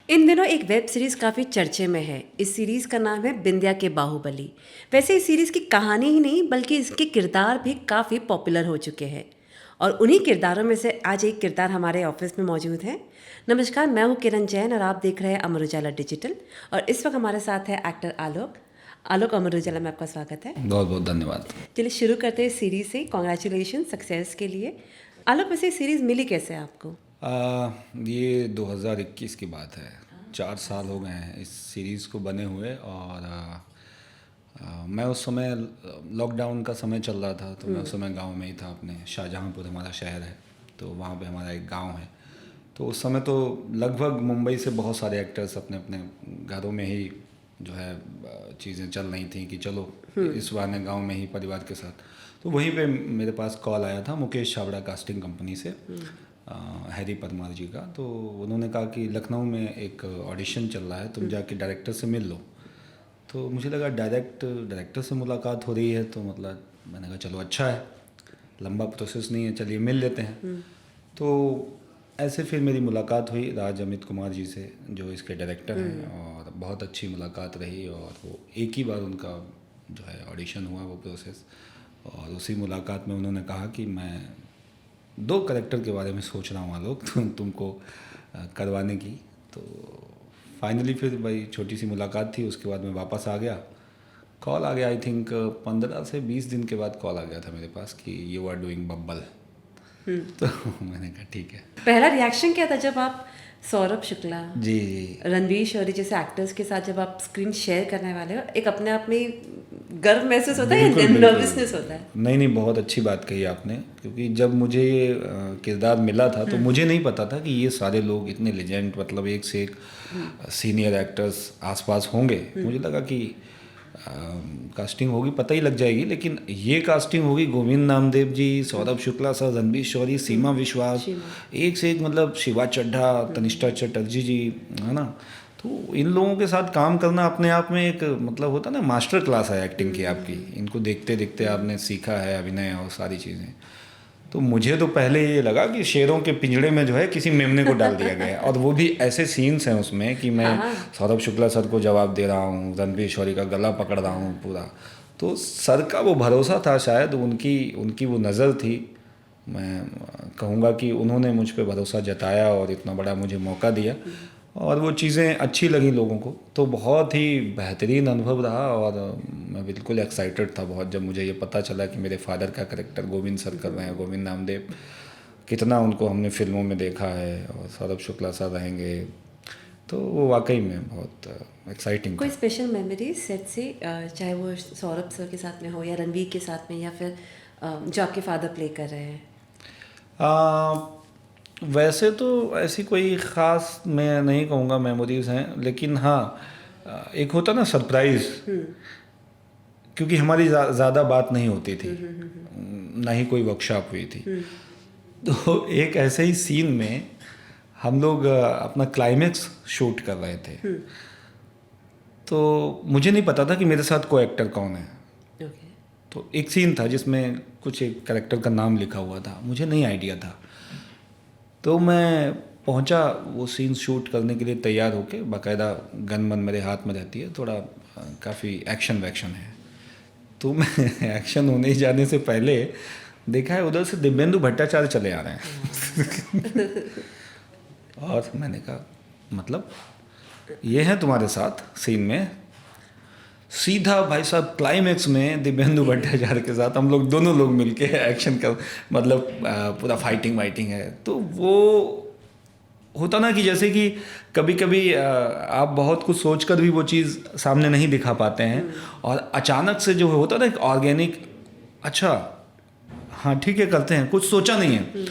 इन दिनों एक web series काफ़ी चर्चे में है। इस सीरीज़ का नाम है बिंदिया के बाहुबली। वैसे इस सीरीज़ की कहानी ही नहीं बल्कि इसके किरदार भी काफ़ी पॉपुलर हो चुके हैं और उन्हीं किरदारों में से आज एक किरदार हमारे ऑफिस में मौजूद है। नमस्कार, मैं हूँ किरण जैन और आप देख रहे हैं अमर उजाला डिजिटल। और इस वक्त हमारे साथ है एक्टर आलोक। आलोक, अमर उजाला में आपका स्वागत है। बहुत बहुत धन्यवाद। चलिए शुरू करते हैं सीरीज़ से। कॉन्ग्रेचुलेशन सक्सेस के लिए। आलोक, वैसे सीरीज़ मिली कैसे आपको? ये 2021 की बात है। 4 साल हो गए हैं इस सीरीज़ को बने हुए। और मैं उस समय लॉकडाउन का समय चल रहा था, तो मैं उस समय गांव में ही था। अपने शाहजहाँपुर हमारा शहर है, तो वहाँ पे हमारा एक गांव है। तो उस समय तो लगभग मुंबई से बहुत सारे एक्टर्स अपने अपने घरों में ही जो है चीज़ें चल रही थी कि चलो इस बहाने गांव में ही परिवार के साथ। तो वहीं पे मेरे पास कॉल आया था मुकेश छाबड़ा कास्टिंग कंपनी से, हैरी परमार जी का। तो उन्होंने कहा कि लखनऊ में एक ऑडिशन चल रहा है, तुम जाके डायरेक्टर से मिल लो। तो मुझे लगा डायरेक्टर से मुलाकात हो रही है, तो मतलब मैंने कहा चलो अच्छा है, लंबा प्रोसेस नहीं है, चलिए मिल लेते हैं। तो ऐसे फिर मेरी मुलाकात हुई राज अमित कुमार जी से, जो इसके डायरेक्टर हैं, और बहुत अच्छी मुलाकात रही। और वो एक ही बार उनका जो है ऑडिशन हुआ, वो प्रोसेस। और उसी मुलाकात में उन्होंने कहा कि मैं 2 कैरेक्टर के बारे में सोच रहा हूँ आलोक, तुमको करवाने की। तो फाइनली फिर भाई छोटी सी मुलाकात थी, उसके बाद मैं वापस आ गया। कॉल आ गया, आई थिंक 15 से 20 दिन के बाद कॉल आ गया था मेरे पास कि यू आर डूइंग बब्बल। तो मैंने कहा ठीक है। पहला रिएक्शन क्या था जब आप सौरभ शुक्ला, जी रणवीर शौरी जैसे एक्टर्स के साथ जब आप स्क्रीन शेयर करने वाले हो? एक अपने आप में गर्व महसूस होता है या नर्वसनेस होता है? नहीं, बहुत अच्छी बात कही आपने, क्योंकि जब मुझे ये किरदार मिला था तो मुझे नहीं पता था कि ये सारे लोग इतने लेजेंड, मतलब एक से एक सीनियर एक्टर्स आसपास होंगे। मुझे लगा कि कास्टिंग होगी, पता ही लग जाएगी, लेकिन ये कास्टिंग होगी। गोविंद नामदेव जी, सौरभ शुक्ला सर, रणवीर शौरी, सीमा विश्वास, एक से एक, मतलब शिवा चड्ढा, तनिष्ठा चटर्जी जी, है ना। तो इन लोगों के साथ काम करना अपने आप में एक, मतलब होता ना, मास्टर क्लास है एक्टिंग की आपकी। इनको देखते देखते आपने सीखा है अभिनय और सारी चीज़ें। तो मुझे तो पहले ये लगा कि शेरों के पिंजड़े में जो है किसी मेमने को डाल दिया गया है। और वो भी ऐसे सीन्स हैं उसमें कि मैं सौरभ शुक्ला सर को जवाब दे रहा हूँ, रणवीर शौरी का गला पकड़ रहा हूँ पूरा। तो सर का वो भरोसा था, शायद उनकी वो नज़र थी। मैं कहूँगा कि उन्होंने मुझ पे भरोसा जताया और इतना बड़ा मुझे मौका दिया, और वो चीज़ें अच्छी लगी लोगों को। तो बहुत ही बेहतरीन अनुभव रहा। और मैं बिल्कुल एक्साइटेड था बहुत, जब मुझे ये पता चला कि मेरे फादर का करेक्टर गोविंद सर कर रहे हैं। गोविंद नामदेव, कितना उनको हमने फिल्मों में देखा है, और सौरभ शुक्ला सर रहेंगे, तो वो वाकई में बहुत एक्साइटिंग कोई था। स्पेशल मेमोरी सेट से, चाहे वो सौरभ सर के साथ में हो या रणवीर के साथ में, या फिर जो आपके फादर प्ले कर रहे हैं? वैसे तो ऐसी कोई ख़ास मैं नहीं कहूँगा मेमोरीज़ हैं, लेकिन हाँ, एक होता ना सरप्राइज़, क्योंकि हमारी ज़्यादा बात नहीं होती थी, ना ही कोई वर्कशॉप हुई थी। तो एक ऐसे ही सीन में हम लोग अपना क्लाइमेक्स शूट कर रहे थे। तो मुझे नहीं पता था कि मेरे साथ को एक्टर कौन है। ओके। तो एक सीन था जिसमें कुछ एक कैरेक्टर का नाम लिखा हुआ था, मुझे नहीं आइडिया था। तो मैं पहुंचा वो सीन शूट करने के लिए, तैयार होके, बाकायदा गन वन मेरे हाथ में रहती है, थोड़ा काफ़ी एक्शन वैक्शन है। तो मैं एक्शन होने ही जाने से पहले देखा है उधर से दिव्येंदु भट्टाचार्य चले आ रहे हैं। और मैंने कहा मतलब ये है तुम्हारे साथ सीन में? सीधा भाई साहब क्लाइमेक्स में दिव्येंदु भट्टाचार्य के साथ हम लोग दोनों लोग मिलके एक्शन कर, मतलब पूरा फाइटिंग वाइटिंग है। तो वो होता ना कि जैसे कि कभी कभी आप बहुत कुछ सोचकर भी वो चीज़ सामने नहीं दिखा पाते हैं, और अचानक से जो होता ना एक ऑर्गेनिक, अच्छा हाँ ठीक है करते हैं, कुछ सोचा नहीं है।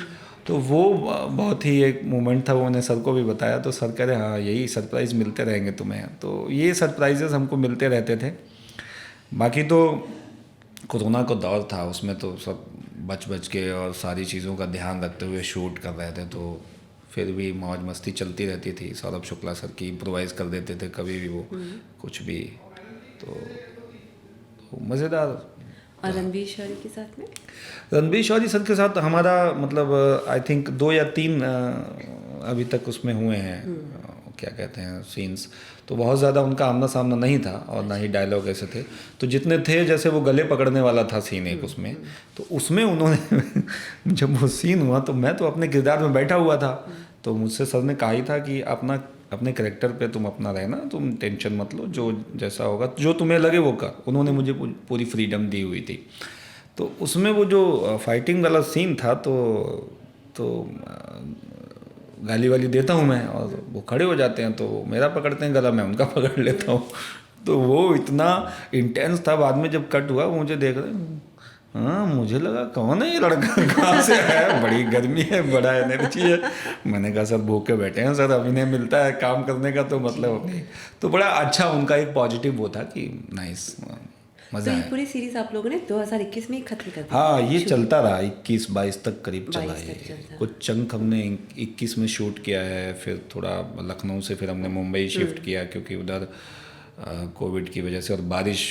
तो वो बहुत ही एक मोमेंट था, वो मैंने सर को भी बताया। तो सर कह रहे हाँ यही सरप्राइज़ मिलते रहेंगे तुम्हें। तो ये सरप्राइजेस हमको मिलते रहते थे। बाकी तो कोरोना का दौर था, उसमें तो सब बच के और सारी चीज़ों का ध्यान रखते हुए शूट कर रहे थे, तो फिर भी मौज मस्ती चलती रहती थी। सौरभ शुक्ला सर की इम्प्रोवाइज़ कर देते थे कभी भी वो कुछ भी, तो मज़ेदार। और रणवीर शौरी के साथ में? रणवीर शौरी सर के साथ हमारा मतलब आई थिंक 2 या 3 अभी तक उसमें हुए हैं क्या कहते हैं सीन्स, तो बहुत ज़्यादा उनका आमना सामना नहीं था और ना ही डायलॉग ऐसे थे। तो जितने थे, जैसे वो गले पकड़ने वाला था सीन एक उसमें, तो उसमें उन्होंने जब वो सीन हुआ तो मैं तो अपने किरदार में बैठा हुआ था, तो मुझसे सर ने कहा ही था कि अपने कैरेक्टर पे तुम अपना रहना, तुम टेंशन मत लो, जो जैसा होगा जो तुम्हें लगे वो कर। उन्होंने मुझे पूरी फ्रीडम दी हुई थी। तो उसमें वो जो फाइटिंग वाला सीन था, तो गाली वाली देता हूँ मैं और वो खड़े हो जाते हैं, तो मेरा पकड़ते हैं गला, मैं उनका पकड़ लेता हूँ। तो वो इतना इंटेंस था। बाद में जब कट हुआ वो मुझे देख रहे हैं, हाँ, मुझे लगा कौन है ये लड़का, कहाँ से आया, बड़ी गर्मी है, बड़ा एनर्जी है। मैंने कहा सर भूखे बैठे हैं सर, अभिनय मिलता है काम करने का, तो मतलब नहीं। तो बड़ा अच्छा उनका एक पॉजिटिव वो था कि नाइस, तो मज़ा ये आया। पूरी सीरीज आप लोगों ने 2021 में ही खत्म कर दी? हाँ, ये चलता रहा 21-22 तक करीब चला 22 है। तक चलता। कुछ चंक हमने 21 में शूट किया है, फिर थोड़ा लखनऊ से फिर हमने मुंबई शिफ्ट किया, क्योंकि उधर कोविड की वजह से और बारिश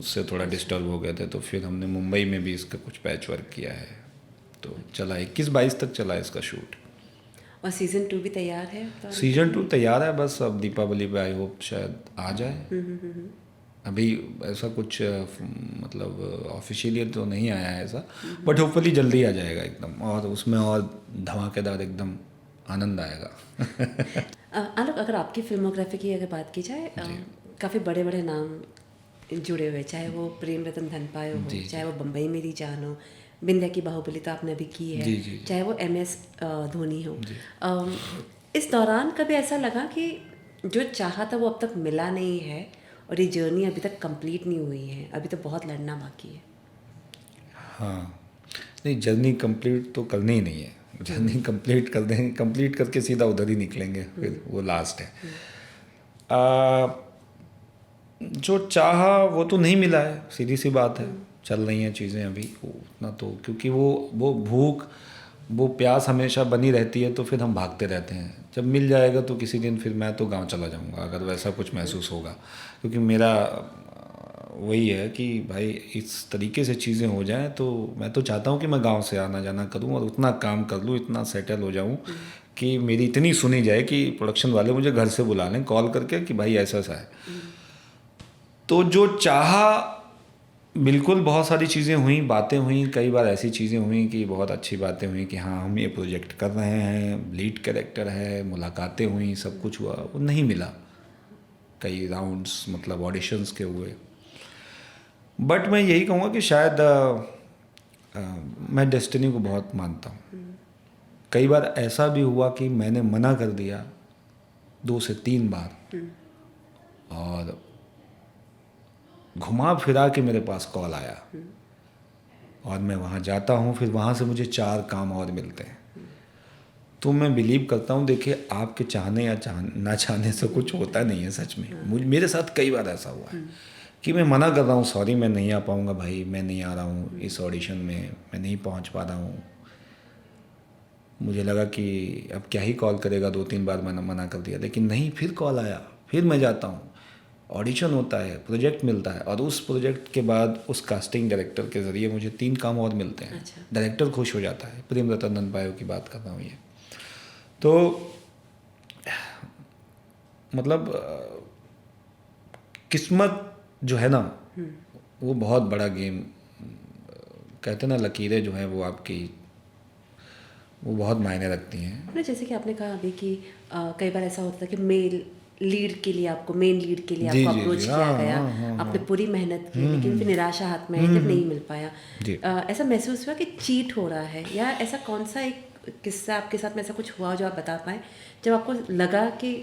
से थोड़ा डिस्टर्ब हो गए थे, तो फिर हमने मुंबई में भी इसका कुछ पैच वर्क किया है। तो चला 21-22 तक चला इसका शूट। और सीजन 2 भी तैयार है? तो सीजन 2 तैयार है, बस अब दीपावली पे आई होप शायद आ जाए। अभी ऐसा कुछ मतलब ऑफिशियली तो नहीं आया है ऐसा, बट होपफुली जल्दी आ जाएगा एकदम, और उसमें और धमाकेदार एकदम आनंद आएगा। आलोक, अगर आपकी फिल्मोग्राफी की अगर बात की जाए, काफ़ी बड़े बड़े नाम जुड़े हुए, चाहे वो प्रेम रतन धन पाए हो, चाहे वो बम्बई मेरी जान हो, बिंदिया की बाहुबली तो आपने अभी की है, चाहे वो MS धोनी हो। इस दौरान कभी ऐसा लगा कि जो चाहा था वो अब तक मिला नहीं है और ये जर्नी अभी तक कंप्लीट नहीं हुई है, अभी तो बहुत लड़ना बाकी है? हाँ, नहीं, जर्नी कंप्लीट तो करनी ही नहीं है। जर्नी कंप्लीट कर देंगे, कंप्लीट करके सीधा उधर ही निकलेंगे, फिर वो लास्ट है। जो चाहा वो तो नहीं मिला है, सीधी सी बात है। चल रही हैं चीज़ें अभी उतना, तो क्योंकि वो भूख, वो प्यास हमेशा बनी रहती है, तो फिर हम भागते रहते हैं। जब मिल जाएगा तो किसी दिन फिर मैं तो गांव चला जाऊंगा, अगर वैसा कुछ महसूस होगा, क्योंकि मेरा वही है कि भाई इस तरीके से चीज़ें हो जाएं, तो मैं तो चाहता हूँ कि मैं गांव से आना जाना करूँ और उतना काम कर लूँ, इतना सेटल हो जाऊँ कि मेरी इतनी सुनी जाए कि प्रोडक्शन वाले मुझे घर से बुला लें कॉल करके कि भाई ऐसा ऐसा है। तो जो चाहा, बिल्कुल बहुत सारी चीज़ें हुई, बातें हुई, कई बार ऐसी चीज़ें हुई कि बहुत अच्छी बातें हुई कि हाँ हम ये प्रोजेक्ट कर रहे हैं, लीड कैरेक्टर है, मुलाकातें हुई, सब कुछ हुआ, वो नहीं मिला। कई राउंड्स मतलब ऑडिशंस के हुए, बट मैं यही कहूँगा कि शायद मैं डेस्टिनी को बहुत मानता हूँ। कई बार ऐसा भी हुआ कि मैंने मना कर दिया 2 से 3 बार, और घुमा फिरा के मेरे पास कॉल आया और मैं वहाँ जाता हूँ, फिर वहाँ से मुझे 4 काम और मिलते हैं। तो मैं बिलीव करता हूँ, देखिए आपके चाहने या ना चाहने से कुछ होता नहीं है सच में। मेरे साथ कई बार ऐसा हुआ है कि मैं मना कर रहा हूँ, सॉरी मैं नहीं आ पाऊँगा भाई, मैं नहीं आ रहा हूँ इस ऑडिशन में, मैं नहीं पहुँच पा रहा हूँ। मुझे लगा कि अब क्या ही कॉल करेगा, 2-3 बार मैंने मना कर दिया, लेकिन नहीं, फिर कॉल आया, फिर मैं जाता हूँ, ऑडिशन होता है, प्रोजेक्ट मिलता है, और उस प्रोजेक्ट के बाद उस कास्टिंग डायरेक्टर के ज़रिए मुझे 3 काम और मिलते हैं। अच्छा। डायरेक्टर खुश हो जाता है। प्रेम रतन धन पायो की बात कर रहा हूँ ये। तो मतलब किस्मत जो है ना, वो बहुत बड़ा गेम, कहते हैं ना, लकीरें जो हैं वो आपकी, वो बहुत मायने रखती हैं। जैसे कि आपने कहा अभी कि कई बार ऐसा होता था कि मेन लीड के लिए आपको जी, अप्रोच जी, किया हाँ, गया, हाँ, आपने पूरी मेहनत की, लेकिन फिर निराशा हाथ में आई जब नहीं मिल पाया। जी। ऐसा महसूस हुआ कि चीट हो रहा है, या ऐसा कौन सा एक किस्सा आपके साथ में ऐसा कुछ हुआ जो आप बता पाएँ, जब आपको लगा कि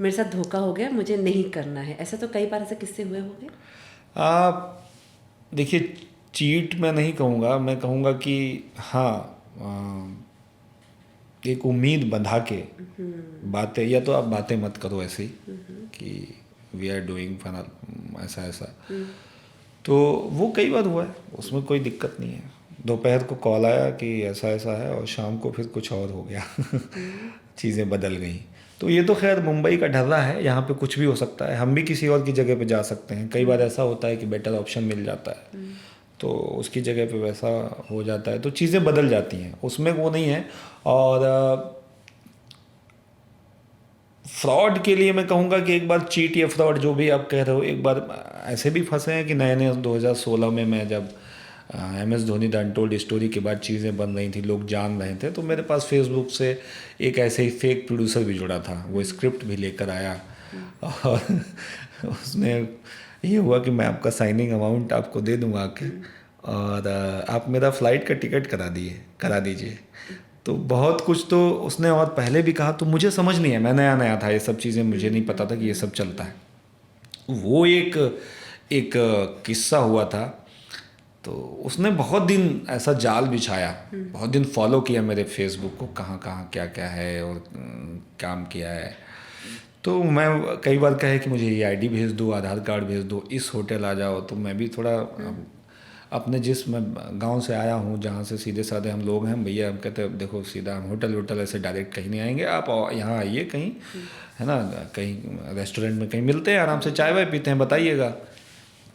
मेरे साथ धोखा हो गया, मुझे नहीं करना है? ऐसा तो कई बार ऐसे किस्से हुए होंगे। देखिए, चीट मैं नहीं कहूँगा, मैं कहूँगा कि हाँ, एक उम्मीद बंधा के बातें, या तो आप बातें मत करो ऐसे ही कि वी आर डूइंग फन ऐसा ऐसा, तो वो कई बार हुआ है, उसमें कोई दिक्कत नहीं है। दोपहर को कॉल आया कि ऐसा ऐसा है, और शाम को फिर कुछ और हो गया। चीज़ें बदल गई। तो ये तो खैर मुंबई का ढर्रा है, यहाँ पे कुछ भी हो सकता है, हम भी किसी और की जगह पे जा सकते हैं। कई बार ऐसा होता है कि बेटर ऑप्शन मिल जाता है, तो उसकी जगह पे वैसा हो जाता है, तो चीज़ें बदल जाती हैं, उसमें वो नहीं है। और फ्रॉड के लिए मैं कहूँगा कि एक बार चीट या फ्रॉड जो भी आप कह रहे हो, एक बार ऐसे भी फंसे हैं कि नए नए 2016 में मैं जब MS Dhoni the untold story के बाद चीज़ें बन रही थी, लोग जान रहे थे, तो मेरे पास फेसबुक से एक ऐसे ही फेक प्रोड्यूसर भी जुड़ा था, वो स्क्रिप्ट भी लेकर आया और उसने ये हुआ कि मैं आपका साइनिंग अमाउंट आपको दे दूँगा आके, और आप मेरा फ़्लाइट का टिकट करा दीजिए। तो बहुत कुछ तो उसने और पहले भी कहा, तो मुझे समझ नहीं है, मैं नया नया था, ये सब चीज़ें मुझे नहीं पता था कि ये सब चलता है। वो एक किस्सा हुआ था, तो उसने बहुत दिन ऐसा जाल बिछाया, बहुत दिन फॉलो किया मेरे फेसबुक को, कहाँ कहाँ क्या क्या है और काम किया है। तो मैं कई बार कहे कि मुझे ये आईडी भेज दो, आधार कार्ड भेज दो, इस होटल आ जाओ, तो मैं भी थोड़ा अपने मैं गांव से आया हूँ जहाँ से सीधे साधे हम लोग हैं, भैया हम कहते हैं देखो सीधा हम होटल ऐसे डायरेक्ट कहीं नहीं आएंगे, आप यहाँ आइए कहीं, है ना, कहीं रेस्टोरेंट में कहीं मिलते हैं, आराम से चाय वाय पीते हैं, बताइएगा।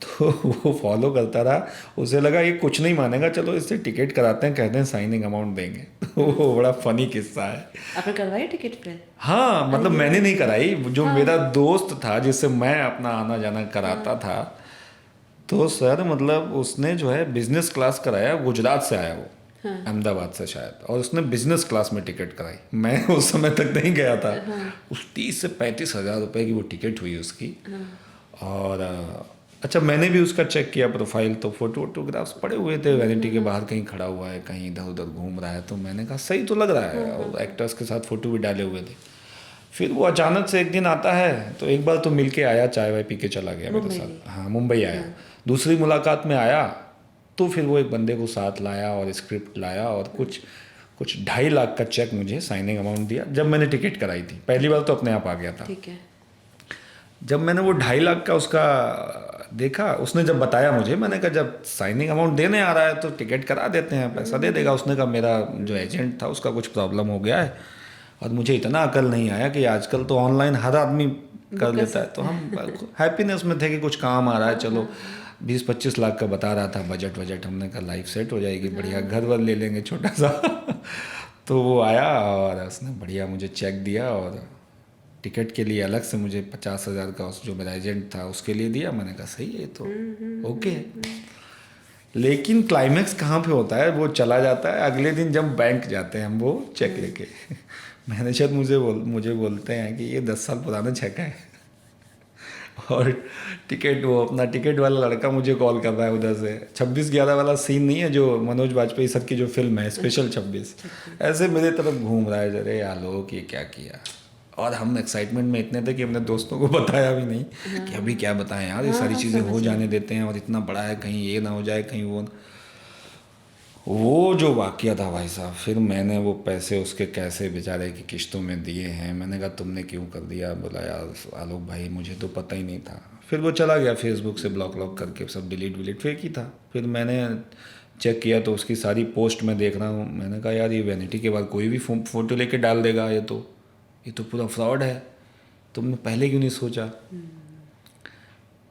तो वो फॉलो करता रहा, उसे लगा ये कुछ नहीं मानेगा, चलो इससे टिकट कराते हैं, कहते हैं साइनिंग अमाउंट देंगे। तो वो बड़ा फनी किस्सा है। आपने करवाई टिकट पे? हाँ, मतलब मैंने नहीं कराई, जो मेरा दोस्त था जिससे मैं अपना आना जाना कराता था, तो सर मतलब उसने जो है बिजनेस क्लास कराया, गुजरात से आया वो, अहमदाबाद से शायद, और उसने बिजनेस क्लास में टिकट कराई। मैं उस समय तक नहीं गया था। उस 30 से 35 हज़ार रुपये की वो टिकट हुई उसकी। और अच्छा, मैंने भी उसका चेक किया प्रोफाइल, तो फोटोग्राफ्स पड़े हुए थे, वैनिटी के बाहर कहीं खड़ा हुआ है, कहीं इधर उधर घूम रहा है, तो मैंने कहा सही तो लग रहा है, और एक्टर्स के साथ फ़ोटो भी डाले हुए थे। फिर वो अचानक से एक दिन आता है, तो एक बार तो मिल के आया, चाय वाय पी के चला गया मेरे साथ। हाँ, मुंबई आया। दूसरी मुलाकात में आया तो फिर वो एक बंदे को साथ लाया और स्क्रिप्ट लाया, और कुछ 2.5 लाख का चेक मुझे साइनिंग अमाउंट दिया जब मैंने टिकट कराई थी। पहली बार तो अपने आप आ गया था। ठीक है। जब मैंने वो 2.5 लाख का उसका देखा, उसने जब बताया मुझे, मैंने कहा जब साइनिंग अमाउंट देने आ रहा है तो टिकट करा देते हैं, पैसा दे देगा। उसने कहा मेरा जो एजेंट था उसका कुछ प्रॉब्लम हो गया है, और मुझे इतना अकल नहीं आया कि आजकल तो ऑनलाइन हर आदमी कर लेता है, तो हम हैप्पीनेस में थे कि कुछ काम आ रहा है, चलो 20-25 लाख का बता रहा था बजट। हमने कहा लाइफ सेट हो जाएगी, बढ़िया घर वर ले लेंगे छोटा सा। तो वो आया और उसने बढ़िया मुझे चेक दिया, और टिकट के लिए अलग से मुझे 50,000 का उस जो मेरा एजेंट था उसके लिए दिया। मैंने कहा सही है, तो ओके। लेकिन क्लाइमैक्स कहाँ पे होता है, वो चला जाता है अगले दिन जब बैंक जाते हैं हम वो चेक लेके। मैनेजर मुझे बोलते हैं कि ये 10 साल पुराना चेक है। और वो अपना टिकट वाला लड़का मुझे कॉल कर रहा है उधर से, 26/11 वाला सीन नहीं है जो मनोज वाजपेयी सर की जो फिल्म है स्पेशल 26, ऐसे मेरे तरफ घूम रहा है, अरे आलोक ये क्या किया। और हम एक्साइटमेंट में इतने थे कि हमने दोस्तों को बताया भी नहीं कि अभी क्या बताएं यार, ये सारी चीज़ें हो जाने देते हैं, और इतना बड़ा है, कहीं ये ना हो जाए, कहीं वो जो वाकया था भाई साहब। फिर मैंने वो पैसे उसके कैसे बेचारे की किश्तों में दिए हैं। मैंने कहा तुमने क्यों कर दिया? बोला यार आलोक भाई मुझे तो पता ही नहीं था। फिर वो चला गया, फेसबुक से ब्लॉक करके सब डिलीट फेक ही था। फिर मैंने चेक किया तो उसकी सारी पोस्ट मैं देख रहा हूँ। मैंने कहा यार ये वैनिटी के बाद कोई भी फ़ोटो लेके डाल देगा, ये तो पूरा फ्रॉड है, तुमने पहले क्यों नहीं सोचा?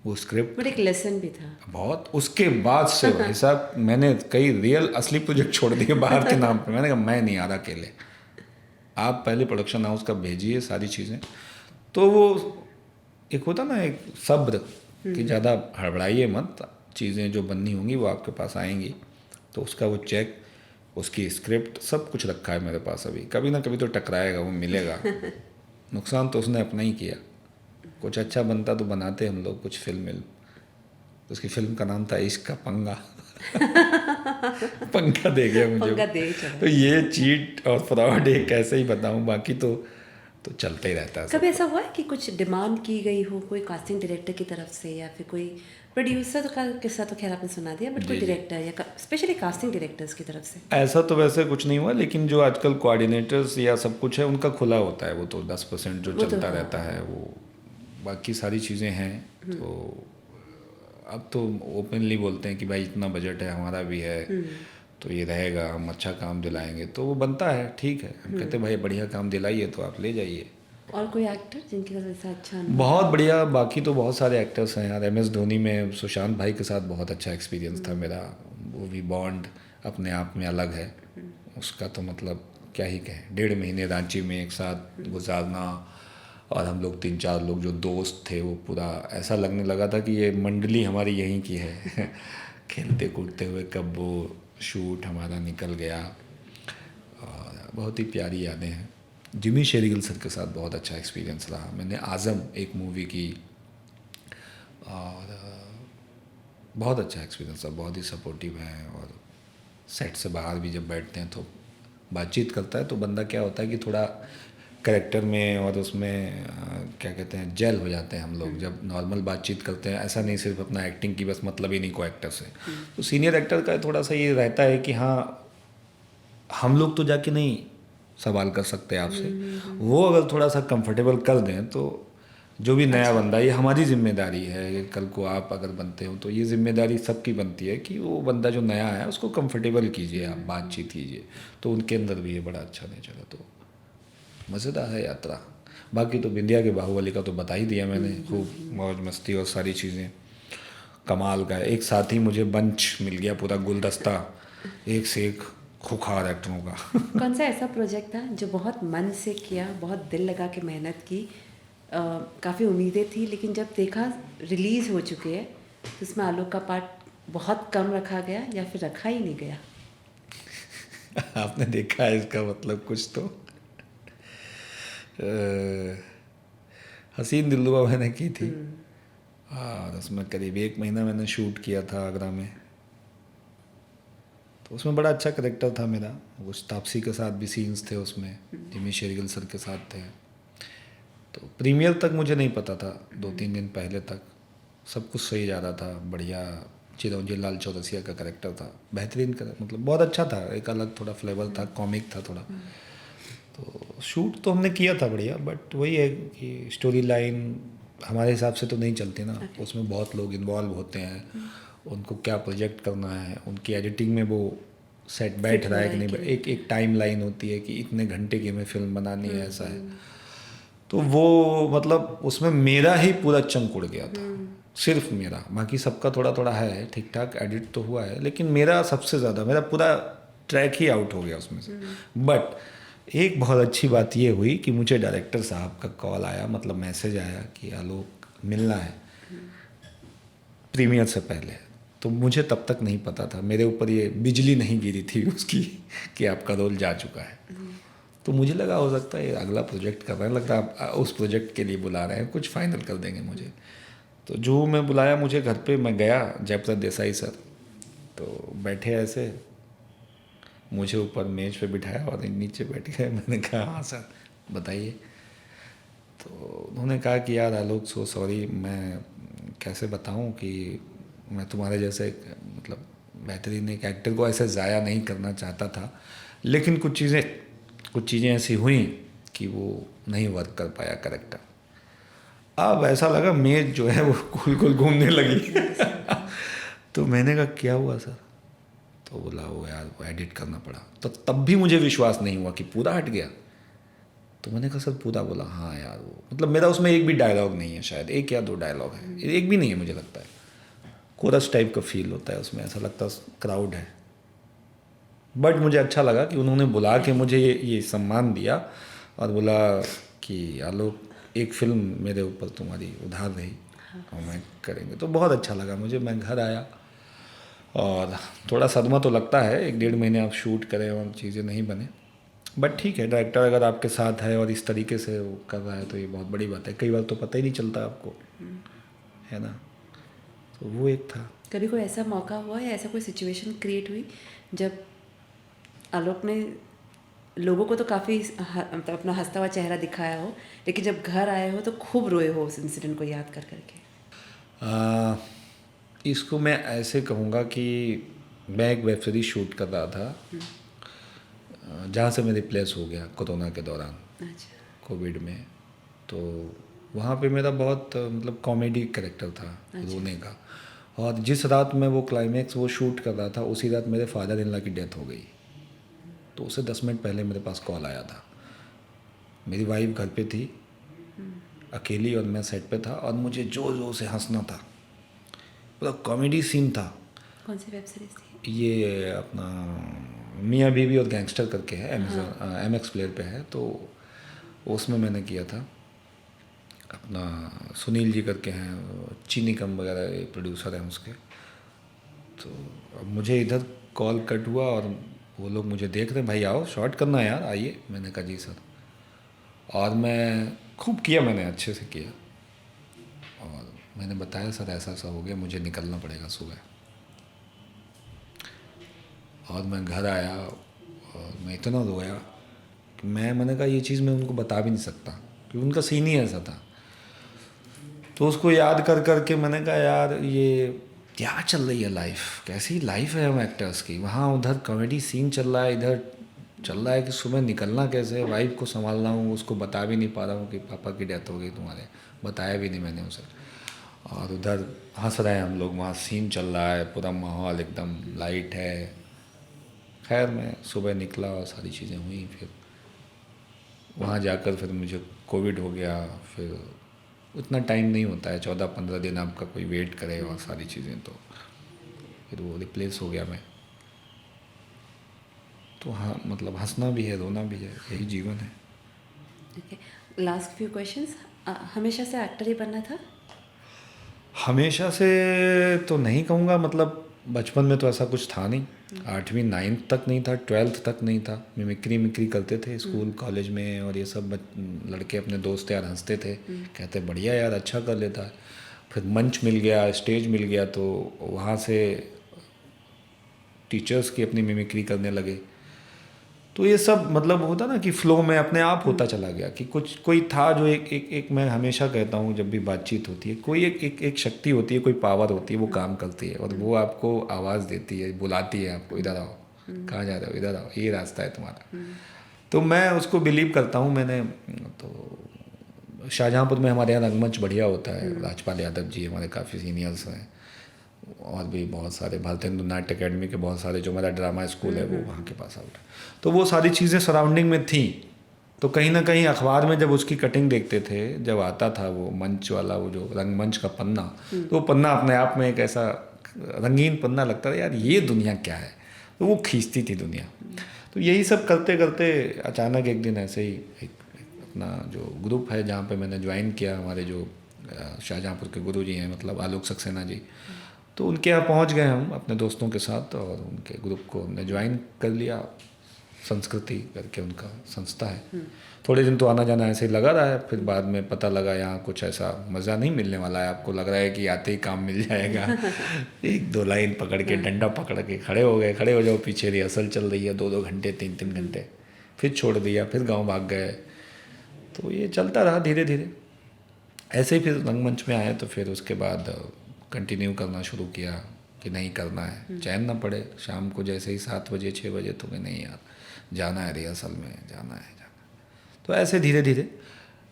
वो स्क्रिप्ट बट एक लेसन भी था बहुत। उसके बाद से भाई साहब मैंने कई रियल असली प्रोजेक्ट छोड़ दिए बाहर के नाम पे। मैंने कहा मैं नहीं आ रहा अकेले, आप पहले प्रोडक्शन हाउस का भेजिए सारी चीज़ें। तो वो एक होता ना एक सब्र कि ज़्यादा हड़बड़ाइए मत, चीज़ें जो बननी होंगी वो आपके पास आएंगी। तो उसका वो चेक, उसकी स्क्रिप्ट, सब कुछ रखा है मेरे पास। अभी कभी ना कभी तो टकराएगा, वो मिलेगा। नुकसान तो उसने अपना ही किया। कुछ अच्छा बनता तो बनाते हम लोग कुछ फिल्म। तो उसकी फिल्म का नाम था इश्क का पंगा। पंगा दे गया मुझे। तो ये चीट और फ्रॉड एक ऐसे ही बताऊं, बाकी तो चलता ही रहता है। कभी ऐसा हुआ है कि कुछ डिमांड की गई हो कोई कास्टिंग डायरेक्टर की तरफ से, या फिर कोई प्रोड्यूसर का किस्सा तो खैर आपने सुना दिया, बट कोई डायरेक्टर या स्पेशली कास्टिंग डायरेक्टर्स की तरफ से? ऐसा तो वैसे कुछ नहीं हुआ, लेकिन जो आजकल कोऑर्डिनेटर्स या सब कुछ है उनका खुला होता है, वो तो 10% जो चलता रहता है, वो बाकी सारी चीज़ें हैं। तो अब तो ओपनली बोलते हैं कि भाई इतना बजट है हमारा भी है, तो ये रहेगा, हम अच्छा काम दिलाएंगे, तो वो बनता है, ठीक है। हम कहते हैं भाई बढ़िया काम दिलाइए तो आप ले जाइए। और कोई एक्टर जिनके साथ ऐसा अच्छा? बहुत बढ़िया, बाकी तो बहुत सारे एक्टर्स हैं यार। MS धोनी में सुशांत भाई के साथ बहुत अच्छा एक्सपीरियंस था मेरा। वो भी बॉन्ड अपने आप में अलग है उसका, तो मतलब क्या ही कहें। 1.5 महीने रांची में एक साथ गुजारना, और हम लोग 3-4 लोग जो दोस्त थे वो पूरा ऐसा लगने लगा था कि ये मंडली हमारी यहीं की है खेलते कूदते हुए कब वो शूट हमारा निकल गया। और बहुत ही प्यारी यादें हैं। जिमी शेरगिल सर के साथ बहुत अच्छा एक्सपीरियंस रहा। मैंने आज़म एक मूवी की और बहुत अच्छा एक्सपीरियंस रहा। बहुत ही सपोर्टिव है और सेट से बाहर भी जब बैठते हैं तो बातचीत करता है तो बंदा क्या होता है कि थोड़ा करेक्टर में और उसमें क्या कहते हैं जेल हो जाते हैं हम लोग जब नॉर्मल बातचीत करते हैं। ऐसा नहीं सिर्फ अपना एक्टिंग की बस मतलब ही नहीं को एक्टर से। तो सीनियर एक्टर का थोड़ा सा ये रहता है कि हाँ हम लोग तो जाके नहीं सवाल कर सकते आपसे, वो अगर थोड़ा सा कंफर्टेबल कर दें तो जो भी नया बंदा ये हमारी जिम्मेदारी है। कल को आप अगर बनते हो तो ये जिम्मेदारी सबकी बनती है कि वो बंदा जो नया है उसको कंफर्टेबल कीजिए, आप बातचीत कीजिए। तो उनके अंदर भी ये बड़ा अच्छा नेचर है। तो मज़ेदार है यात्रा। बाकी तो बिंदिया के बाहुबली का तो बता ही दिया मैंने। खूब मौज मस्ती और सारी चीज़ें कमाल का है। एक साथ ही मुझे बंच मिल गया, पूरा गुलदस्ता एक से एक खूंखार एक्टरों का कौन सा ऐसा प्रोजेक्ट था जो बहुत मन से किया, बहुत दिल लगा के मेहनत की, काफ़ी उम्मीदें थी, लेकिन जब देखा रिलीज़ हो चुके हैं तो उसमें आलोक का पार्ट बहुत कम रखा गया या फिर रखा ही नहीं गया? आपने देखा है इसका मतलब कुछ तो। हसीन दिलरुबा मैंने की थी और उसमें करीब 1 महीना मैंने शूट किया था आगरा में। तो उसमें बड़ा अच्छा करेक्टर था मेरा। कुछ तापसी के साथ भी सीन्स थे उसमें, जिमी शेरगिल सर के साथ थे। तो प्रीमियर तक मुझे नहीं पता था, 2-3 दिन पहले तक सब कुछ सही जा रहा था, बढ़िया। चिरंजीवी लाल चौरसिया का करेक्टर था, बेहतरीन मतलब बहुत अच्छा था, एक अलग थोड़ा फ्लेवर था, कॉमिक था थोड़ा। तो शूट तो हमने किया था बढ़िया, बट वही है कि स्टोरी लाइन हमारे हिसाब से तो नहीं चलती ना। उसमें बहुत लोग इन्वॉल्व होते हैं, उनको क्या प्रोजेक्ट करना है, उनकी एडिटिंग में वो सेट बैठ रहा है कि नहीं, एक टाइम लाइन होती है कि इतने घंटे की हमें फिल्म बनानी है, ऐसा है। तो वो मतलब उसमें मेरा ही पूरा चंक उड़ गया था, सिर्फ मेरा। बाकी सबका थोड़ा थोड़ा है, ठीक ठाक एडिट तो हुआ है, लेकिन मेरा सबसे ज़्यादा, मेरा पूरा ट्रैक ही आउट हो गया उसमें से। बट एक बहुत अच्छी बात ये हुई कि मुझे डायरेक्टर साहब का कॉल आया, मतलब मैसेज आया कि आलोक मिलना है प्रीमियर से पहले। तो मुझे तब तक नहीं पता था, मेरे ऊपर ये बिजली नहीं गिरी थी उसकी कि आपका रोल जा चुका है। तो मुझे लगा हो सकता है अगला प्रोजेक्ट कर रहे हैं, लगता है आप उस प्रोजेक्ट के लिए बुला रहे हैं, कुछ फाइनल कर देंगे मुझे। तो जो मैं बुलाया मुझे घर पे, मैं गया, जयप्रद देसाई सर तो बैठे ऐसे, मुझे ऊपर मेज पे बिठाया और नीचे बैठ गए। मैंने कहा हाँ सर बताइए। तो उन्होंने कहा कि यार आलोक सो सॉरी, मैं कैसे बताऊं कि मैं तुम्हारे जैसे मतलब बेहतरीन एक एक्टर को ऐसे ज़ाया नहीं करना चाहता था, लेकिन कुछ चीज़ें ऐसी हुई कि वो नहीं वर्क कर पाया करेक्टर। अब ऐसा लगा मेज जो है वो गोल गोल घूमने लगी तो मैंने कहा क्या हुआ सर? तो बोला वो यार वो एडिट करना पड़ा। तो तब भी मुझे विश्वास नहीं हुआ कि पूरा हट गया। तो मैंने कहा सर पूरा? बोला हाँ यार वो मतलब मेरा उसमें एक भी डायलॉग नहीं है, शायद 1 या 2 डायलॉग है, एक भी नहीं है मुझे लगता है। कोरस टाइप का फील होता है उसमें, ऐसा लगता है क्राउड है। बट मुझे अच्छा लगा कि उन्होंने बुला के मुझे ये सम्मान दिया और बोला कि आलोक एक फिल्म मेरे ऊपर तुम्हारी उधार रही और मैं करेंगे। तो बहुत अच्छा लगा मुझे। मैं घर आया और थोड़ा सदमा तो लगता है, 1-1.5 महीने आप शूट करें और चीज़ें नहीं बने। बट ठीक है, डायरेक्टर अगर आपके साथ है और इस तरीके से वो कर रहा है तो ये बहुत बड़ी बात है। कई बार तो पता ही नहीं चलता आपको, है ना। तो वो एक था। कभी कोई ऐसा मौका हुआ या ऐसा कोई सिचुएशन क्रिएट हुई जब आलोक ने लोगों को तो काफ़ी मतलब अपना हंसता हुआ चेहरा दिखाया हो, लेकिन जब घर आए हो तो खूब रोए हो उस इंसिडेंट को याद कर करके? इसको मैं ऐसे कहूँगा कि मैं एक वेब सीरीज शूट कर रहा था जहाँ से मैं रिप्लेस हो गया कोरोना के दौरान, अच्छा। कोविड में। तो वहाँ पे मेरा बहुत मतलब कॉमेडी कैरेक्टर था, रोने का। और जिस रात मैं वो क्लाइमैक्स वो शूट कर रहा था उसी रात मेरे फादर इन लॉ की डेथ हो गई। तो उससे 10 मिनट पहले मेरे पास कॉल आया था। मेरी वाइफ घर पे थी अकेली और मैं सेट पे था और मुझे जोर जोर से हंसना था, पूरा कॉमेडी सीन था। कौन सी वेब सीरीज थी? ये अपना मियाँ बीवी और गैंगस्टर करके है, अमेज़न MX प्लेयर पे है। तो उसमें मैंने किया था। अपना सुनील जी करके हैं, चीनी कम वगैरह प्रोड्यूसर हैं उसके। तो अब मुझे इधर कॉल कट हुआ और वो लोग मुझे देख रहे हैं, भाई आओ शॉट करना है यार, आइए। मैंने कहा जी सर। और मैं खूब किया, मैंने अच्छे से किया और मैंने बताया सर ऐसा ऐसा हो गया, मुझे निकलना पड़ेगा सुबह। और मैं घर आया और मैं इतना रोया कि मैंने कहा ये चीज़ मैं उनको बता भी नहीं सकता क्योंकि उनका सीन ही ऐसा था। तो उसको याद कर कर के मैंने कहा यार ये क्या चल रही है लाइफ, कैसी लाइफ है हम एक्टर्स की। वहाँ उधर कॉमेडी सीन चल रहा है, इधर चल रहा है कि सुबह निकलना कैसे, वाइफ को संभालना हूँ, उसको बता भी नहीं पा रहा हूँ कि पापा की डेथ हो गई तुम्हारे, बताया भी नहीं मैंने उसे। और उधर हंस रहे हैं हम लोग, वहाँ सीन चल रहा है, पूरा माहौल एकदम लाइट है। खैर मैं सुबह निकला और सारी चीज़ें हुई। फिर वहाँ जाकर फिर मुझे कोविड हो गया। फिर उतना टाइम नहीं होता है, 14-15 दिन आपका कोई वेट करे और सारी चीज़ें, तो फिर वो रिप्लेस हो गया मैं। तो हाँ मतलब हंसना भी है, रोना भी है, यही जीवन है। Okay, last few questions. हमेशा से एक्टर ही बनना था? हमेशा से तो नहीं कहूँगा, मतलब बचपन में तो ऐसा कुछ था नहीं। 8वीं 9th तक नहीं था, 12th तक नहीं था। मिमिक्री करते थे स्कूल कॉलेज में, और ये सब लड़के अपने दोस्त यार हंसते थे, कहते बढ़िया यार अच्छा कर लेता है। फिर मंच मिल गया, स्टेज मिल गया, तो वहाँ से टीचर्स की अपनी मिमिक्री करने लगे। तो ये सब मतलब होता ना कि फ़्लो में अपने आप होता चला गया कि कुछ कोई था जो एक मैं हमेशा कहता हूँ जब भी बातचीत होती है, कोई एक शक्ति होती है, कोई पावर होती है, वो काम करती है और वो आपको आवाज़ देती है, बुलाती है आपको, इधर आओ, कहाँ जा रहे हो, इधर आओ, ये रास्ता है तुम्हारा। तो मैं उसको बिलीव करता हूँ। मैंने तो शाहजहाँपुर में हमारे यहाँ रंगमंच बढ़िया होता है, राजपाल यादव जी हमारे काफ़ी सीनियर्स हैं, और भी बहुत सारे भारतेंदु नाट्य अकेडमी के बहुत सारे, जो मेरा ड्रामा स्कूल है वो वहाँ के पास आउट है। तो वो सारी चीज़ें सराउंडिंग में थी। तो कहीं ना कहीं अखबार में जब उसकी कटिंग देखते थे, जब आता था वो मंच वाला, वो जो रंगमंच का पन्ना, तो वो पन्ना अपने आप में एक ऐसा रंगीन पन्ना लगता था, यार ये दुनिया क्या है, तो वो खींचती थी दुनिया। तो यही सब करते करते अचानक एक दिन ऐसे ही एक अपना जो ग्रुप है जहाँ पे मैंने ज्वाइन किया, हमारे जो शाहजहाँपुर के गुरु जी हैं, मतलब आलोक सक्सेना जी, तो उनके यहाँ पहुँच गए हम अपने दोस्तों के साथ, और उनके ग्रुप को हमने ज्वाइन कर लिया। संस्कृति करके उनका संस्था है। थोड़े दिन तो आना जाना ऐसे ही लगा रहा है, फिर बाद में पता लगा यहाँ कुछ ऐसा मज़ा नहीं मिलने वाला है, आपको लग रहा है कि आते ही काम मिल जाएगा। 1-2 लाइन पकड़ के, डंडा पकड़ के खड़े हो गए, खड़े हो जाओ, पीछे रिहर्सल चल रही है 2-2 घंटे, 3-3 घंटे, फिर छोड़ दिया, फिर गाँव भाग गए। तो ये चलता रहा धीरे धीरे ऐसे ही। फिर रंगमंच में आए तो फिर उसके बाद कंटिन्यू करना शुरू किया कि नहीं करना है, चैन ना पड़े। शाम को जैसे ही 7 बजे 6 बजे तो मैं नहीं यार जाना है रिहर्सल में, जाना है। तो ऐसे धीरे धीरे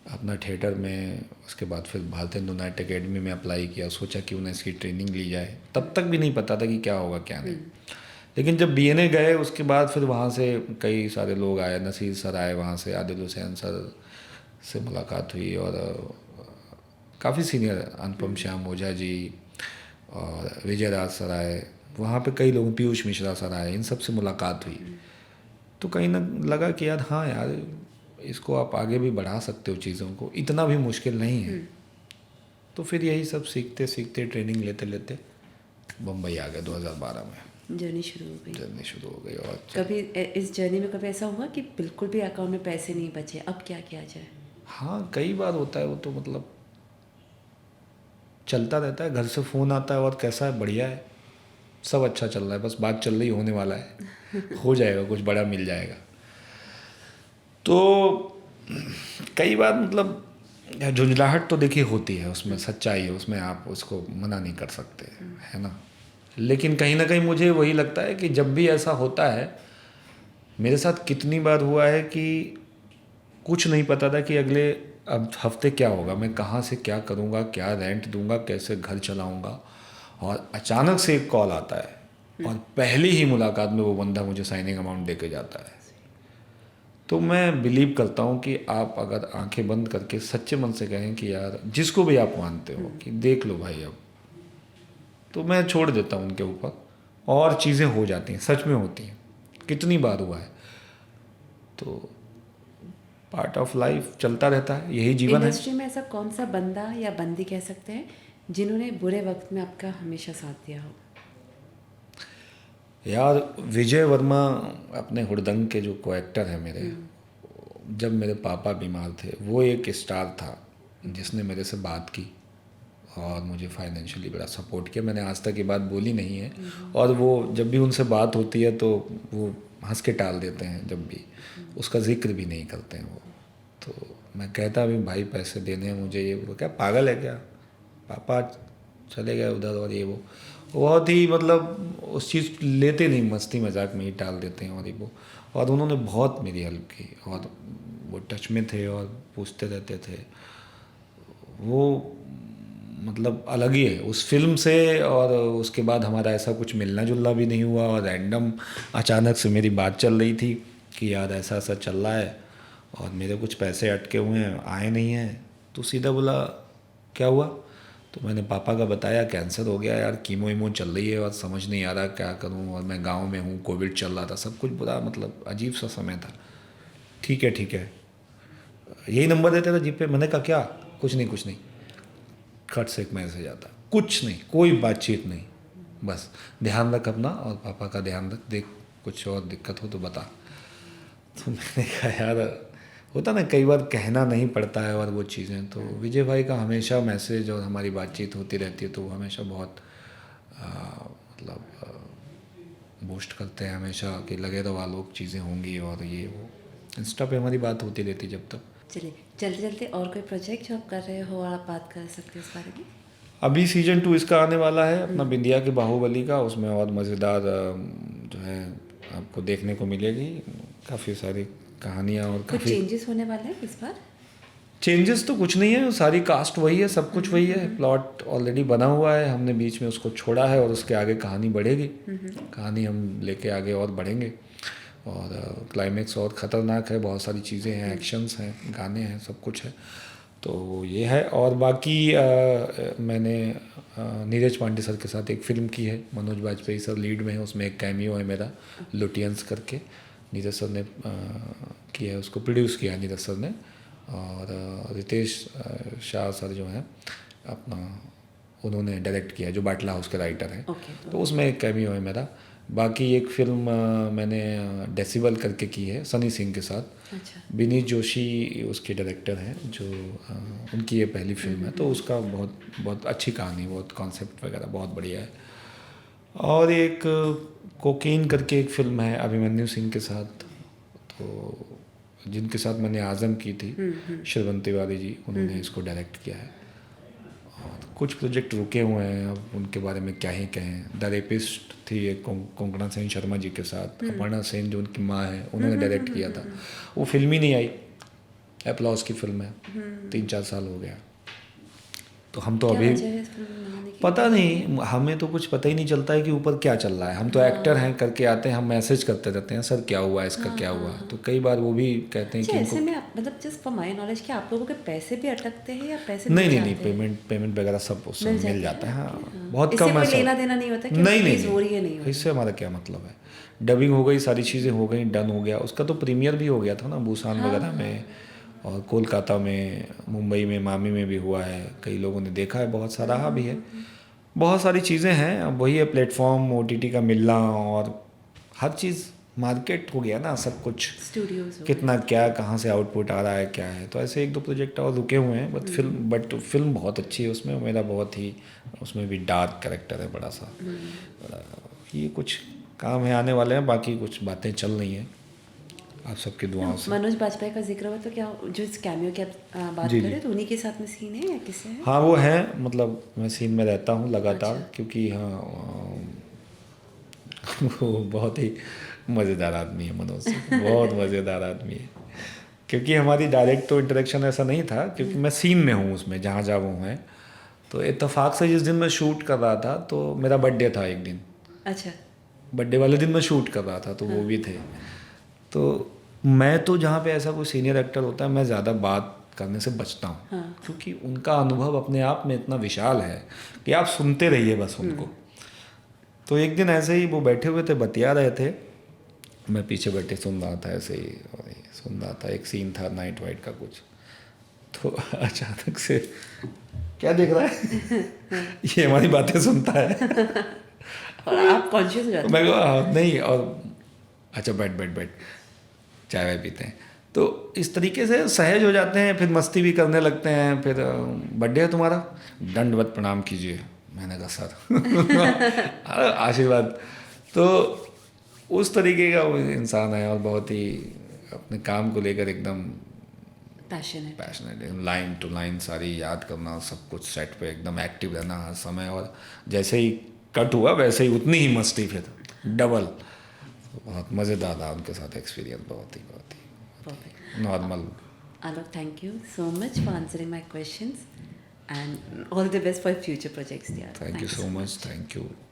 अपना थिएटर में, उसके बाद फिर भारतेंदु नाट्य अकेडमी में अप्लाई किया, सोचा कि उन्हें इसकी ट्रेनिंग ली जाए। तब तक भी नहीं पता था कि क्या होगा क्या नहीं। लेकिन जब BNA गए उसके बाद फिर वहाँ से कई सारे लोग आए, नसीर सर आए, वहाँ से आदिल हुसैन सर से मुलाकात हुई, और काफ़ी सीनियर अनुपम श्याम ओझा जी और विजय राज सर आए, वहाँ पे कई लोग, पीयूष मिश्रा सर आए, इन सब से मुलाकात हुई। तो कहीं ना लगा कि यार हाँ यार इसको आप आगे भी बढ़ा सकते हो, चीज़ों को इतना भी मुश्किल नहीं है। तो फिर यही सब सीखते सीखते, ट्रेनिंग लेते लेते बम्बई आ गए 2012 में। जर्नी शुरू हो गई। जर्नी शुरू हो गई। और कभी इस जर्नी में कभी ऐसा हुआ कि बिल्कुल भी अकाउंट में पैसे नहीं बचे, अब क्या किया जाए? हाँ कई बार होता है वो, तो मतलब चलता रहता है। घर से फ़ोन आता है, और कैसा है, बढ़िया है, सब अच्छा चल रहा है, बस बात चल रही, होने वाला है, हो जाएगा, कुछ बड़ा मिल जाएगा। तो कई बार मतलब झुंझलाहट तो देखिए होती है, उसमें सच्चाई है, उसमें आप उसको मना नहीं कर सकते, है ना। लेकिन कहीं ना कहीं मुझे वही लगता है कि जब भी ऐसा होता है, मेरे साथ कितनी बार हुआ है कि कुछ नहीं पता था कि अगले अब हफ्ते क्या होगा, मैं कहाँ से क्या करूँगा, क्या रेंट दूंगा, कैसे घर चलाऊँगा, और अचानक से एक कॉल आता है और पहली ही मुलाकात में वो बंदा मुझे साइनिंग अमाउंट दे के जाता है। तो मैं बिलीव करता हूँ कि आप अगर आंखें बंद करके सच्चे मन से कहें कि यार जिसको भी आप मानते हो कि देख लो भाई अब, तो मैं छोड़ देता हूँ उनके ऊपर, और चीज़ें हो जाती हैं, सच में होती हैं। कितनी बार हुआ है। तो पार्ट ऑफ लाइफ, चलता रहता है, यही जीवन है। इंडस्ट्री में ऐसा कौन सा बंदा या बंदी कह सकते हैं जिन्होंने बुरे वक्त में आपका हमेशा साथ दिया हो? यार विजय वर्मा अपने हुड़दंग के जो को एक्टर है मेरे, जब मेरे पापा बीमार थे वो एक स्टार था जिसने मेरे से बात की और मुझे फाइनेंशियली बड़ा सपोर्ट किया। मैंने आज तक ये बात बोली नहीं है, और वो जब भी उनसे बात होती है तो वो हंस के टाल देते हैं, जब भी उसका जिक्र भी नहीं करते हैं वो। तो मैं कहता भी भाई पैसे देने हैं मुझे, ये वो क्या पागल है क्या, पापा चले गए उधर और ये वो बहुत ही मतलब उस चीज़ लेते नहीं, मस्ती मजाक में ही टाल देते हैं और ये वो। और उन्होंने बहुत मेरी हेल्प की और वो टच में थे और पूछते रहते थे। वो मतलब अलग ही है उस फिल्म से। और उसके बाद हमारा ऐसा कुछ मिलना जुलना भी नहीं हुआ, और रैंडम अचानक से मेरी बात चल रही थी कि यार ऐसा ऐसा चल रहा है और मेरे कुछ पैसे अटके हुए हैं, आए नहीं हैं। तो सीधा बोला क्या हुआ, तो मैंने पापा का बताया कैंसर हो गया यार, कीमो वीमो चल रही है और समझ नहीं आ रहा क्या करूं, और मैं गांव में हूं, कोविड चल रहा था, सब कुछ बुरा, मतलब अजीब सा समय था। ठीक है यही नंबर देते थे जीप पे। मैंने कहा क्या, कुछ नहीं, खट से एक मैसेज आता, कुछ नहीं, कोई बातचीत नहीं, बस ध्यान रख अपना और पापा का ध्यान रख, देख कुछ और दिक्कत हो तो बता। तो मैंने कहा यार होता ना कई बार कहना नहीं पड़ता है और वो चीज़ें। तो विजय भाई का हमेशा मैसेज और हमारी बातचीत होती रहती है, तो वो हमेशा बहुत मतलब बूस्ट करते हैं हमेशा कि लगे रहो लोग, चीज़ें होंगी और ये वो। इंस्टा पे हमारी बात होती रहती जब तक। चलिए चलते चलते और कोई प्रोजेक्ट जो आप कर रहे हो और आप बात कर सकते हो इस बारे में? अभी सीजन 2 इसका आने वाला है अपना बिंदिया के बाहुबली का, उसमें और मज़ेदार जो है आपको देखने को मिलेगी, काफ़ी सारी कहानियाँ और कुछ काफ़ी चेंजेस होने वाले हैं इस बार? चेंजेस तो कुछ नहीं है, सारी कास्ट वही है, सब कुछ वही है, प्लॉट ऑलरेडी बना हुआ है, हमने बीच में उसको छोड़ा है और उसके आगे कहानी बढ़ेगी। कहानी हम लेके आगे और बढ़ेंगे, और क्लाइमेक्स और ख़तरनाक है, बहुत सारी चीज़ें हैं, एक्शंस हैं, गाने हैं, सब कुछ है। तो ये है। और बाकी मैंने नीरज पांडे सर के साथ एक फ़िल्म की है, मनोज बाजपेयी सर लीड में है, उसमें एक कैमियो है मेरा, लुटियंस करके, नीरज सर ने किया है, उसको प्रोड्यूस किया है नीरज सर ने। और रितेश शाह सर जो हैं अपना, उन्होंने डायरेक्ट किया है, जो बाटला हाउस के राइटर हैं। तो उसमें एक कैमियो है मेरा। बाकी एक फ़िल्म मैंने डेसिबल करके की है सनी सिंह के साथ। अच्छा। विनीत जोशी उसके डायरेक्टर हैं, जो उनकी ये पहली फिल्म है, तो उसका बहुत अच्छी कहानी, बहुत कॉन्सेप्ट वगैरह बहुत बढ़िया है। और एक कोकीन करके एक फिल्म है अभिमन्यु सिंह के साथ, तो जिनके साथ मैंने आज़म की थी, श्रवण तिवारी जी, उन्होंने इसको डायरेक्ट किया है। और कुछ प्रोजेक्ट रुके हुए हैं, अब उनके बारे में क्या ही कहें। द रेपिस्ट थी एक कोंकणा सेन शर्मा जी के साथ, अपर्णा सेन जो उनकी माँ है, उन्होंने डायरेक्ट किया था। वो फिल्म ही नहीं आई, एप्लॉज की फिल्म है, 3-4 साल हो गया। तो हम तो क्या अभी वजह है इस फिल्म में बनाने की? पता नहीं, हमें तो कुछ पता ही नहीं चलता है कि ऊपर क्या चल रहा है। हम तो एक्टर हैं, करके आते हैं, हम मैसेज करते रहते हैं सर क्या हुआ, इसका क्या हुआ। तो कई बार वो भी कहते हैं अच्छा, कि ऐसे उनको में आप मतलब जस्ट फॉर माय नॉलेज कि आप लोगों के पैसे भी अटकते हैं या पैसे नहीं मिल नहीं नहीं, जाते हैं? पेमेंट वगैरह सब उस समय मिल जाता है। हाँ, बहुत इससे कम कोई ऐसा लेना देना नहीं होता कि नहीं रिलीज हो रही है नहीं हो रही? इससे हमारा क्या मतलब है। डबिंग हो गई, सारी चीज़ें हो गई, डन हो गया। उसका तो प्रीमियर भी हो गया था ना बुसान वगैरह में, और कोलकाता में, मुंबई में, मामी में भी हुआ है, कई लोगों ने देखा है, बहुत सराहा भी है। बहुत सारी चीज़ें हैं। अब वही है प्लेटफॉर्म ओटीटी का मिलना, और हर चीज़ मार्केट हो गया ना, सब कुछ स्टूडियोज हो कितना क्या कहाँ से आउटपुट आ रहा है क्या है। तो ऐसे 1-2 प्रोजेक्ट और रुके हुए हैं, बट फिल्म बहुत अच्छी है। उसमें मेरा बहुत ही, उसमें भी डार्क कैरेक्टर है बड़ा सा। ये कुछ काम है आने वाले हैं, बाकी कुछ बातें चल रही हैं आप सबकी दुआओं से। मनोज बाजपेयी का जिक्र हुआ तो क्या जो इस कैमियो की आप बात जी, कर जी। रहे हैं तो उन्हीं के साथ में सीन है या किससे है? हाँ वो है, मतलब मैं सीन में रहता हूँ लगातार। अच्छा। क्योंकि हाँ वो बहुत ही मज़ेदार आदमी है मनोज सिंह, बहुत मज़ेदार आदमी है। क्योंकि हमारी डायरेक्ट तो इंटरेक्शन ऐसा नहीं था, क्योंकि मैं सीन में हूँ उसमें, जहाँ जहाँ वो हैं। तो इत्तेफाक से जिस दिन मैं शूट कर रहा था, तो मेरा बर्थडे था एक दिन, अच्छा। बर्थडे वाले दिन मैं शूट कर रहा था, तो वो भी थे। तो मैं तो जहाँ पे ऐसा कोई सीनियर एक्टर होता है, मैं ज़्यादा बात करने से बचता हूँ। क्योंकि उनका अनुभव अपने आप में इतना विशाल है कि आप सुनते रहिए बस उनको। तो एक दिन ऐसे ही वो बैठे हुए थे, बतिया रहे थे, मैं पीछे बैठे सुन रहा था ऐसे ही, और ये सुन रहा था, एक सीन था नाइट वाइट का कुछ, तो अचानक से क्या देख रहा है ये हमारी बातें सुनता है। और आप कॉन्शियस हो जाते मैं कहा "हाँ, नहीं, और अच्छा बैठ बैठ बैठ, चाय वाय पीते हैं"। तो इस तरीके से सहज हो जाते हैं, फिर मस्ती भी करने लगते हैं। फिर बर्थडे है तुम्हारा, दंडवत प्रणाम कीजिए। मैंने कहा सर आशीर्वाद। तो उस तरीके का वो इंसान है, और बहुत ही अपने काम को लेकर एकदम पैशन है। पैशनेट, लाइन टू लाइन सारी याद करना, सब कुछ सेट पे एकदम एक्टिव रहना हर समय, और जैसे ही कट हुआ वैसे ही उतनी ही मस्ती फिर डबल। बहुत मज़ेदार रहा उनके साथ एक्सपीरियंस, बहुत ही perfect. Normal. Alok, thank you so much for answering my questions and all the best for future projects, dear. Thank you Thank you so so much, thank you.